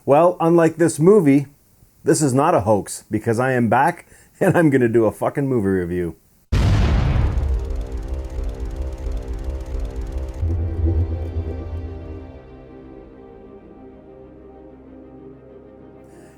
Well, unlike this movie, this is not a hoax because I am back and I'm going to do a fucking movie review.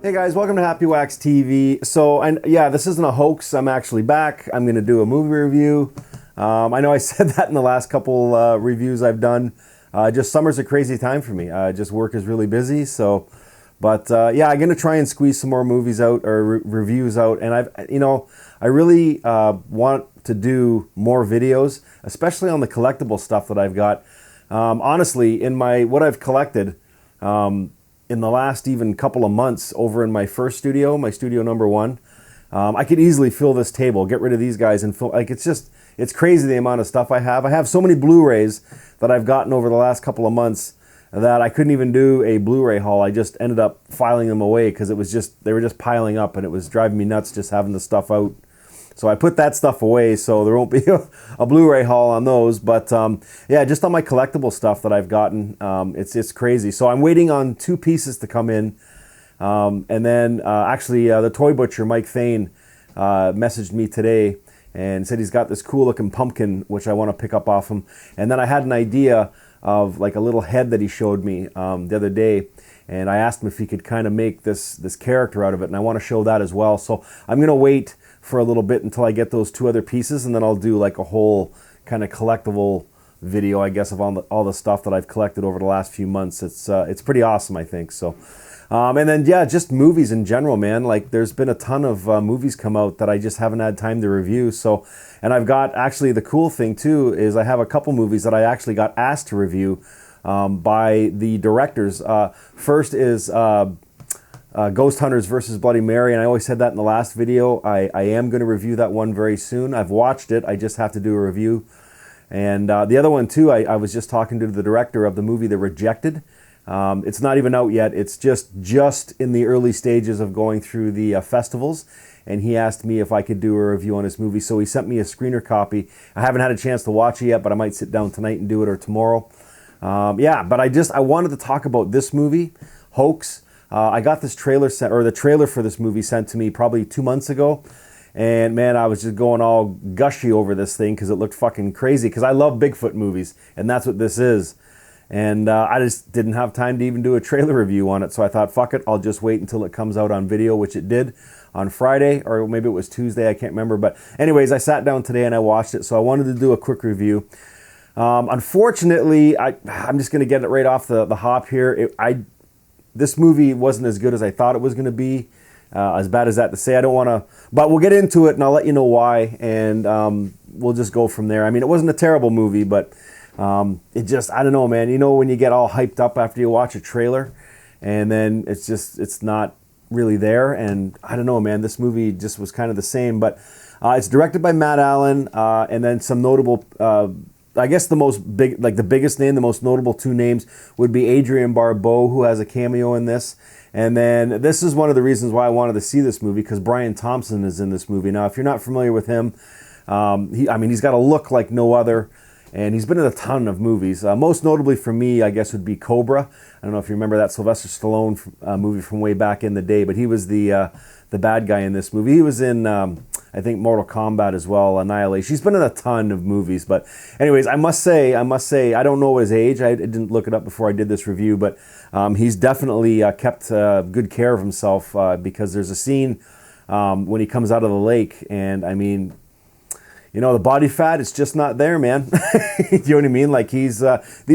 Hey guys, welcome to Happy Wax TV. So, and yeah, this isn't a hoax. I'm actually back. I'm going to do a movie review. I know I said that in the last couple reviews I've done. Just summer's a crazy time for me. Just work is really busy. So, but yeah, I'm going to try and squeeze some more movies out or reviews out. And I really want to do more videos, especially on the collectible stuff that I've got. Honestly, in what I've collected, in the last even couple of months over in my first studio, my studio number 1, I could easily fill this table, get rid of these guys and fill, it's crazy the amount of stuff I have. I have so many Blu-rays that I've gotten over the last couple of months that I couldn't even do a Blu-ray haul. I just ended up filing them away because they were just piling up and it was driving me nuts just having the stuff out. So I put that stuff away, so there won't be a Blu-ray haul on those. But yeah, just on my collectible stuff that I've gotten, it's crazy. So I'm waiting on 2 pieces to come in. And then actually the toy butcher, Mike Thane, messaged me today and said he's got this cool looking pumpkin, which I want to pick up off him. And then I had an idea of like a little head that he showed me the other day. And I asked him if he could kind of make this character out of it. And I want to show that as well. So I'm going to wait for a little bit until I get those 2 other pieces, and then I'll do like a whole kind of collectible video, I guess, of all the stuff that I've collected over the last few months. It's pretty awesome, I think. So, and then yeah, just movies in general, man. Like there's been a ton of movies come out that I just haven't had time to review. So, and I've got actually the cool thing too is I have a couple movies that I actually got asked to review by the directors. First is Ghost Hunters versus Bloody Mary, and I always said that in the last video. I am going to review that one very soon. I've watched it. I just have to do a review. And the other one too, I was just talking to the director of the movie The Rejected. It's not even out yet. It's just in the early stages of going through the festivals. And he asked me if I could do a review on his movie. So he sent me a screener copy. I haven't had a chance to watch it yet, but I might sit down tonight and do it or tomorrow. Yeah, but I wanted to talk about this movie, Hoax. I got this trailer the trailer for this movie sent to me probably 2 months ago. And man, I was just going all gushy over this thing because it looked fucking crazy because I love Bigfoot movies and that's what this is. And I just didn't have time to even do a trailer review on it. So I thought, fuck it, I'll just wait until it comes out on video, which it did on Friday, or maybe it was Tuesday, I can't remember. But anyways, I sat down today and I watched it. So I wanted to do a quick review. Unfortunately, I'm just going to get it right off the hop here. This movie wasn't as good as I thought it was going to be. As bad as that to say, I don't want to, but we'll get into it and I'll let you know why, and we'll just go from there. I mean, it wasn't a terrible movie, but it just, I don't know, man. You know when you get all hyped up after you watch a trailer, and then it's not really there, and I don't know, man. This movie just was kind of the same, but it's directed by Matt Allen, and then some notable. I guess the biggest name, the most notable 2 names would be Adrienne Barbeau, who has a cameo in this. And then this is one of the reasons why I wanted to see this movie, because Brian Thompson is in this movie. Now, if you're not familiar with him, he's got a look like no other, and he's been in a ton of movies. Most notably for me, I guess, would be Cobra. I don't know if you remember that Sylvester Stallone movie from way back in the day, but he was the bad guy in this movie. He was in, I think, Mortal Kombat as well, Annihilation. He's been in a ton of movies. But anyways, I must say, I don't know his age. I didn't look it up before I did this review, but he's definitely kept good care of himself because there's a scene when he comes out of the lake, and I mean, you know, the body fat is just not there, man. You know what I mean? Like these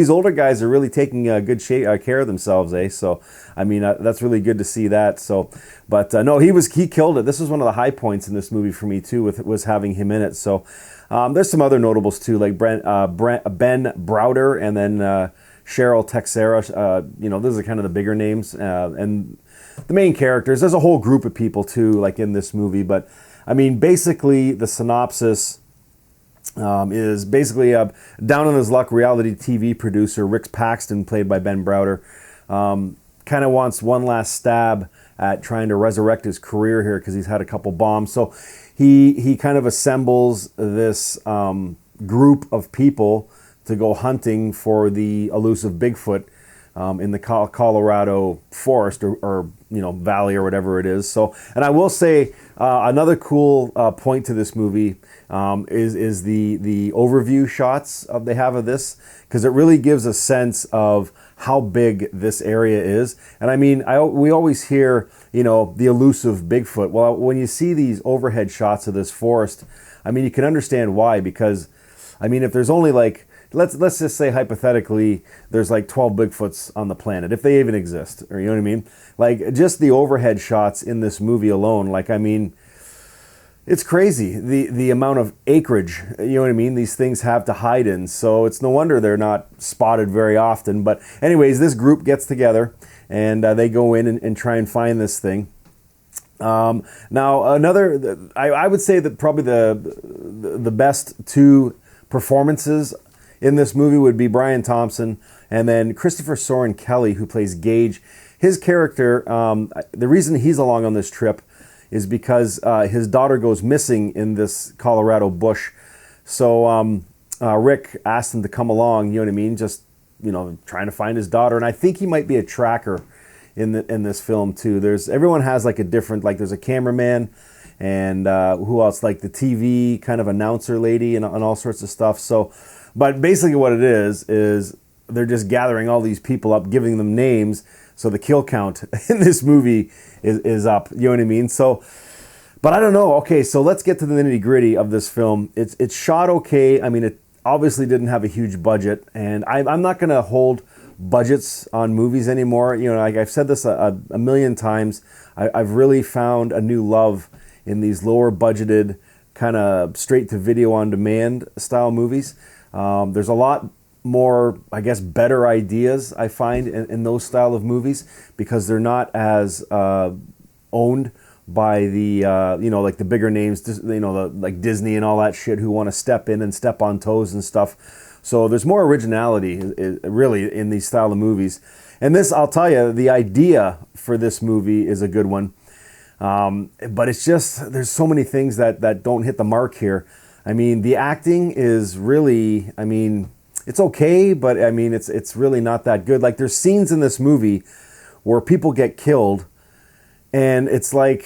older guys are really taking good care of themselves, eh? So, I mean, that's really good to see that. So, but no, he killed it. This was one of the high points in this movie for me too, was having him in it. So, there's some other notables too, like Ben Browder and then Cheryl Texera. You know, those are kind of the bigger names, and the main characters. There's a whole group of people too, like in this movie. But I mean, basically, the synopsis is basically a down on his luck reality TV producer, Rick Paxton, played by Ben Browder, kind of wants one last stab at trying to resurrect his career here because he's had a couple bombs. So he kind of assembles this group of people to go hunting for the elusive Bigfoot. in the Colorado forest or valley or whatever it is. So, and I will say another cool point to this movie is the overview shots they have of this, because it really gives a sense of how big this area is. And I mean, we always hear, the elusive Bigfoot. Well, when you see these overhead shots of this forest, I mean, you can understand why, because, I mean, if there's only like, let's just say hypothetically, there's like 12 Bigfoots on the planet, if they even exist, or you know what I mean? Like, just the overhead shots in this movie alone, like, I mean, it's crazy, the amount of acreage, you know what I mean, these things have to hide in. So it's no wonder they're not spotted very often. But anyways, this group gets together and they go in and try and find this thing. Now, I would say that probably the best two performances in this movie would be Brian Thompson and then Christopher Soren Kelly, who plays Gage. His character, the reason he's along on this trip is because his daughter goes missing in this Colorado bush. So Rick asked him to come along, you know what I mean, just, trying to find his daughter. And I think he might be a tracker in this film too. Everyone has like a different, like there's a cameraman and who else, like the TV kind of announcer lady and all sorts of stuff. So, but basically what it is they're just gathering all these people up, giving them names. So the kill count in this movie is up. You know what I mean? So, but I don't know. Okay, so let's get to the nitty gritty of this film. It's shot okay. I mean, it obviously didn't have a huge budget, and I'm not going to hold budgets on movies anymore. Like I've said this a million times. I've really found a new love in these lower budgeted, kind of straight to video on demand style movies. There's a lot more, I guess, better ideas I find in those style of movies, because they're not as owned by the like the bigger names, like Disney and all that shit, who want to step in and step on toes and stuff. So there's more originality really in these style of movies. And this, I'll tell you, the idea for this movie is a good one, but it's just, there's so many things that don't hit the mark here. I mean, the acting is really, I mean, it's okay, but I mean, it's really not that good. Like, there's scenes in this movie where people get killed, and it's like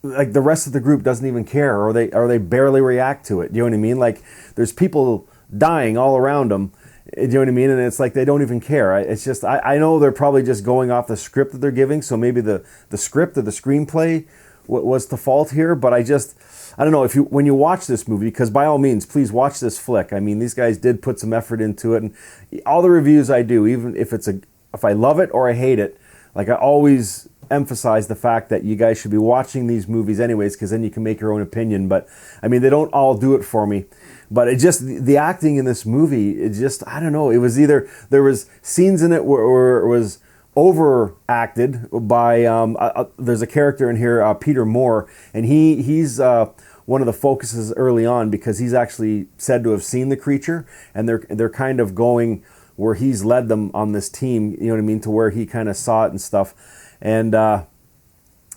the rest of the group doesn't even care, or they barely react to it. You know what I mean? Like, there's people dying all around them. You know what I mean? And it's like they don't even care. It's just, I know they're probably just going off the script that they're giving, so maybe the script or the screenplay was to fault here, but I don't know, when you watch this movie, because by all means, please watch this flick. I mean, these guys did put some effort into it, and all the reviews I do, even if I love it or I hate it, like I always emphasize the fact that you guys should be watching these movies anyways, because then you can make your own opinion. But I mean, they don't all do it for me. But it just, the acting in this movie, it just, I don't know, it was either, there was scenes in it where it was overacted by, there's a character in here, Peter Moore, and he's one of the focuses early on, because he's actually said to have seen the creature, and they're kind of going where he's led them on this team, you know what I mean, to where he kind of saw it and stuff. And I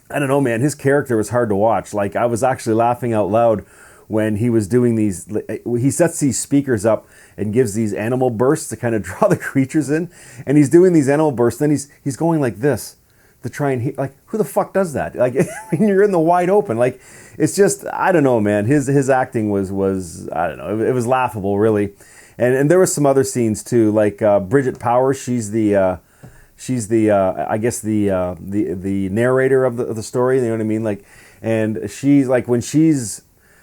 don't know, man, his character was hard to watch. Like, I was actually laughing out loud when he was doing these, he sets these speakers up and gives these animal bursts to kind of draw the creatures in, and he's doing these animal bursts, then he's going like this to try and like, who the fuck does that? Like, I mean, you're in the wide open. Like, it's just, I don't know, man. His acting was I don't know, it was laughable, really. And there was some other scenes too, like Bridget Powers. She's the I guess the narrator of the story. You know what I mean? Like, and she's like,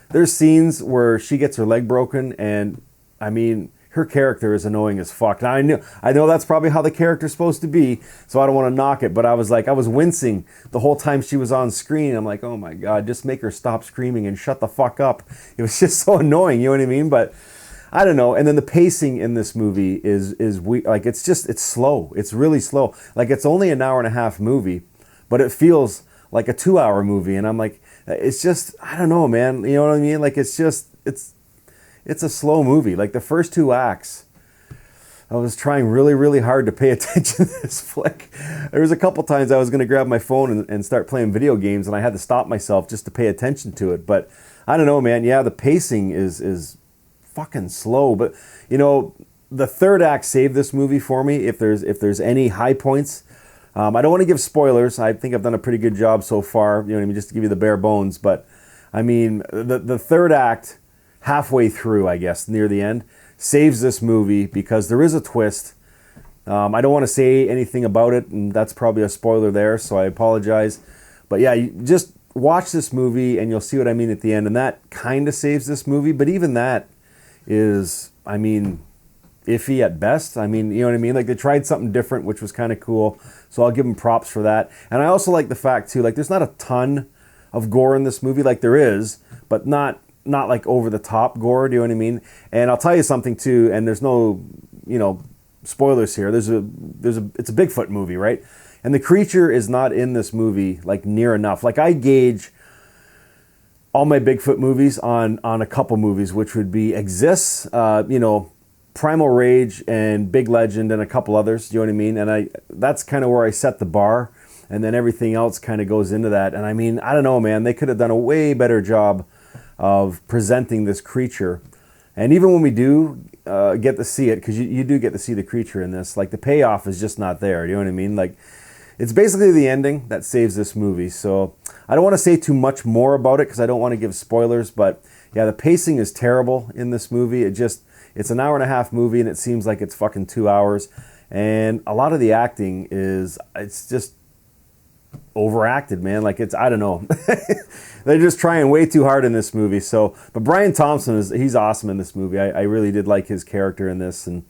there's scenes where she gets her leg broken, and I mean, her character is annoying as fuck. Now, I know that's probably how the character's supposed to be, so I don't want to knock it, but I was wincing the whole time she was on screen. I'm like, oh my God, just make her stop screaming and shut the fuck up. It was just so annoying, you know what I mean? But I don't know. And then the pacing in this movie is like, it's slow. It's really slow. Like, it's only an hour and a half movie, but it feels like a 2-hour movie. And I'm like, it's just, I don't know, man. You know what I mean? Like, it's a slow movie. Like, the first 2 acts, I was trying really, really hard to pay attention to this flick. There was a couple times I was going to grab my phone and start playing video games, and I had to stop myself just to pay attention to it. But I don't know, man. Yeah, the pacing is fucking slow. But, the third act saved this movie for me. If there's any high points, I don't want to give spoilers. I think I've done a pretty good job so far. You know what I mean? Just to give you the bare bones. But I mean, the third act, halfway through, I guess, near the end, saves this movie because there is a twist. I don't want to say anything about it, and that's probably a spoiler there, so I apologize. But yeah, you just watch this movie and you'll see what I mean at the end, and that kind of saves this movie. But even that is, I mean, iffy at best. I mean, you know what I mean? Like, they tried something different, which was kind of cool. So I'll give them props for that. And I also like the fact too, like, there's not a ton of gore in this movie. Like, there is, but not like over the top gore. Do you know what I mean? And I'll tell you something too. And there's no, you know, spoilers here. It's a BIGFOOT movie, right? And the creature is not in this movie like near enough. Like, I gauge all my BIGFOOT movies on a couple movies, which would be Exists, you know, Primal Rage, and Big Legend, and a couple others. Do you know what I mean? And that's kind of where I set the bar, and then everything else kind of goes into that. And I mean, I don't know, man. They could have done a way better job of presenting this creature. And even when we do get to see it, because you do get to see the creature in this, like, the payoff is just not there. Do you know what I mean? Like, it's basically the ending that saves this movie. So I don't want to say too much more about it because I don't want to give spoilers. But yeah, the pacing is terrible in this movie. It's an hour and a half movie, and it seems like it's fucking 2 hours. And a lot of the acting it's just overacted, man. Like, I don't know. They're just trying way too hard in this movie. So, but Brian Thompson he's awesome in this movie. I really did like his character in this, and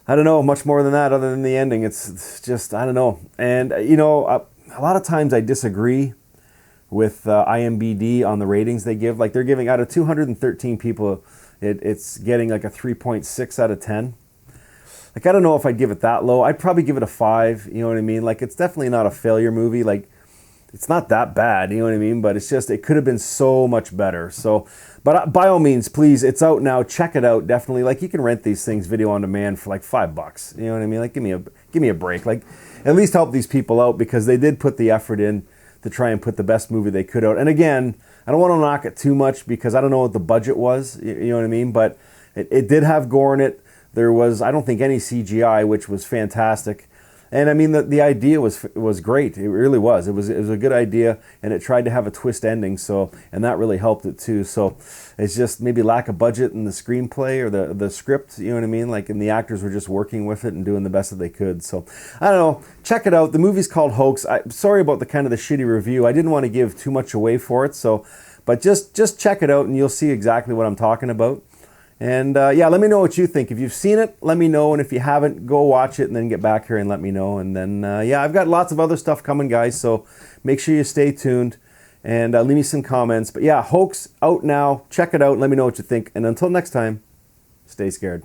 I don't know much more than that other than the ending. It's just, I don't know. And, you know, a lot of times I disagree with IMDb on the ratings they give. Like, they're giving, out of 213 people, it's getting like a 3.6 out of 10. Like, I don't know if I'd give it that low. I'd probably give it a 5, you know what I mean? Like, it's definitely not a failure movie. Like, it's not that bad, you know what I mean? But it's just, it could have been so much better. So, but by all means, please, it's out now. Check it out, definitely. Like, you can rent these things video on demand for like $5. You know what I mean? Like, give me a break. Like, at least help these people out, because they did put the effort in to try and put the best movie they could out. And again, I don't want to knock it too much because I don't know what the budget was, you know what I mean? But it did have gore in it. There was, I don't think, any CGI, which was fantastic. And I mean, the idea was great. It really was. It was a good idea, and it tried to have a twist ending. So, and that really helped it too. So, it's just maybe lack of budget in the screenplay or the script. You know what I mean? Like, and the actors were just working with it and doing the best that they could. So, I don't know. Check it out. The movie's called Hoax. Sorry about the kind of the shitty review. I didn't want to give too much away for it. So, but just check it out, and you'll see exactly what I'm talking about. And yeah, let me know what you think. If you've seen it, let me know. And if you haven't, go watch it and then get back here and let me know. And then, yeah, I've got lots of other stuff coming, guys. So make sure you stay tuned and leave me some comments. But yeah, Hoax out now. Check it out. Let me know what you think. And until next time, stay scared.